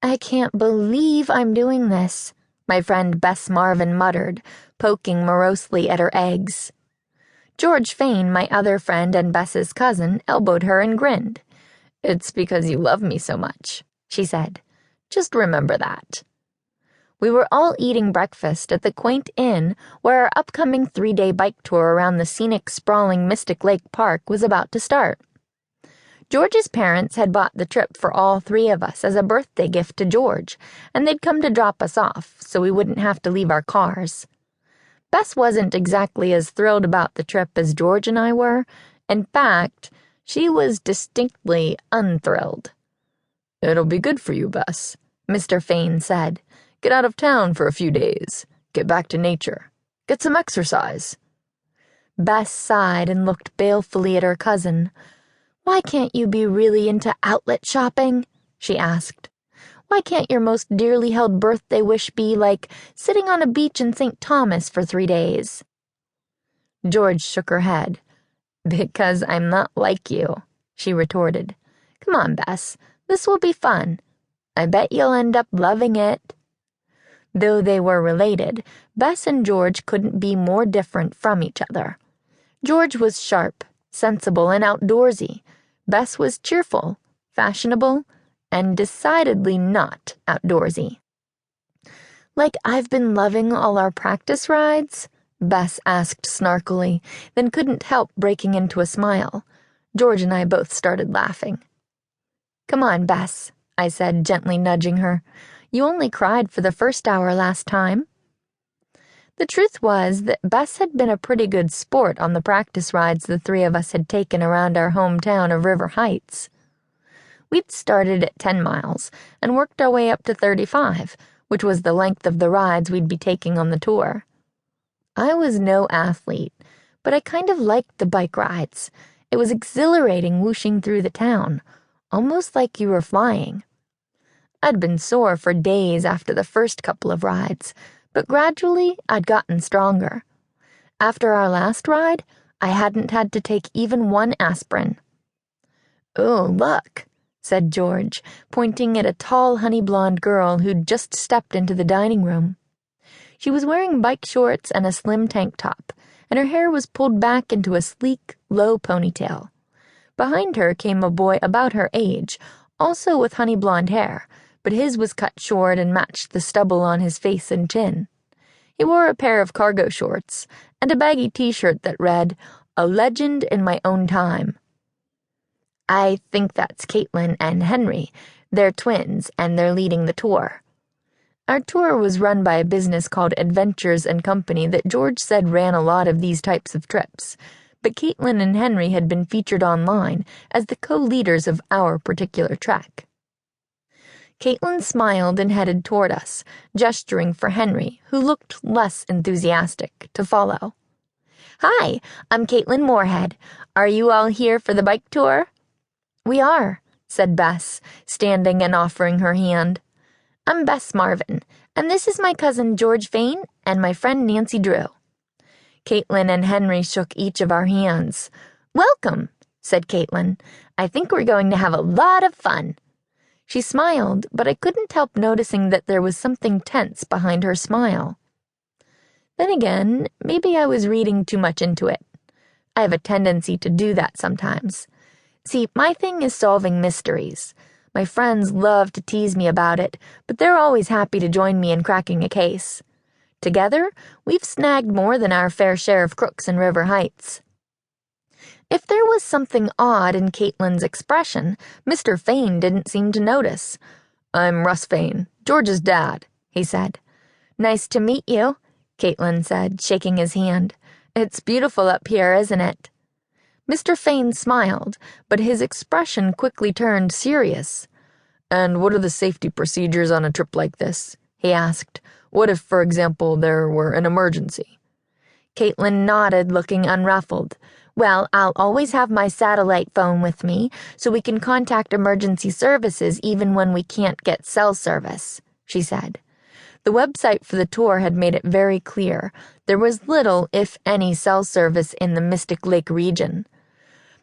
I can't believe I'm doing this, my friend Bess Marvin muttered, poking morosely at her eggs. George Fane, my other friend and Bess's cousin, elbowed her and grinned. "It's because you love me so much," she said. "Just remember that." We were all eating breakfast at the quaint inn where our upcoming 3-day bike tour around the scenic, sprawling Mystic Lake Park was about to start. George's parents had bought the trip for all 3 of us as a birthday gift to George, and they'd come to drop us off so we wouldn't have to leave our cars. Bess wasn't exactly as thrilled about the trip as George and I were. In fact, she was distinctly unthrilled. "It'll be good for you, Bess," Mr. Fane said. "Get out of town for a few days. Get back to nature. Get some exercise." Bess sighed and looked balefully at her cousin. "Why can't you be really into outlet shopping?" she asked. "Why can't your most dearly held birthday wish be like sitting on a beach in St. Thomas for 3 days? George shook her head. "Because I'm not like you," she retorted. "Come on, Bess. This will be fun. I bet you'll end up loving it." Though they were related, Bess and George couldn't be more different from each other. George was sharp, sensible, and outdoorsy. Bess was cheerful, fashionable, and decidedly not outdoorsy. "Like I've been loving all our practice rides?" Bess asked snarkily, then couldn't help breaking into a smile. George and I both started laughing. "Come on, Bess," I said, gently nudging her. "You only cried for the first hour last time." The truth was that Bess had been a pretty good sport on the practice rides the 3 of us had taken around our hometown of River Heights. We'd started at 10 miles and worked our way up to 35, which was the length of the rides we'd be taking on the tour. I was no athlete, but I kind of liked the bike rides. It was exhilarating whooshing through the town, almost like you were flying. I'd been sore for days after the first couple of rides, but gradually I'd gotten stronger. After our last ride, I hadn't had to take even 1 aspirin. "Oh, look," said George, pointing at a tall honey-blonde girl who'd just stepped into the dining room. She was wearing bike shorts and a slim tank top, and her hair was pulled back into a sleek, low ponytail. Behind her came a boy about her age, also with honey-blonde hair, but his was cut short and matched the stubble on his face and chin. He wore a pair of cargo shorts and a baggy t-shirt that read, "A Legend in My Own Time." "I think that's Caitlin and Henry. They're twins, and they're leading the tour." Our tour was run by a business called Adventures and Company that George said ran a lot of these types of trips, but Caitlin and Henry had been featured online as the co-leaders of our particular trek. Caitlin smiled and headed toward us, gesturing for Henry, who looked less enthusiastic, to follow. "Hi, I'm Caitlin Moorhead. Are you all here for the bike tour?" "We are," said Bess, standing and offering her hand. "I'm Bess Marvin, and this is my cousin George Fane and my friend Nancy Drew." Caitlin and Henry shook each of our hands. "Welcome," said Caitlin. "I think we're going to have a lot of fun." She smiled, but I couldn't help noticing that there was something tense behind her smile. Then again, maybe I was reading too much into it. I have a tendency to do that sometimes. See, my thing is solving mysteries. My friends love to tease me about it, but they're always happy to join me in cracking a case. Together, we've snagged more than our fair share of crooks in River Heights. If there was something odd in Caitlin's expression, Mr. Fane didn't seem to notice. "I'm Russ Fane, George's dad," he said. "Nice to meet you," Caitlin said, shaking his hand. "It's beautiful up here, isn't it?" Mr. Fane smiled, but his expression quickly turned serious. "And what are the safety procedures on a trip like this?" he asked. "What if, for example, there were an emergency?" Caitlin nodded, looking unruffled. "Well, I'll always have my satellite phone with me, so we can contact emergency services even when we can't get cell service," she said. The website for the tour had made it very clear there was little, if any, cell service in the Mystic Lake region.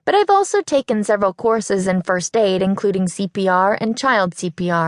But I've also taken several courses in first aid, including CPR and child CPR.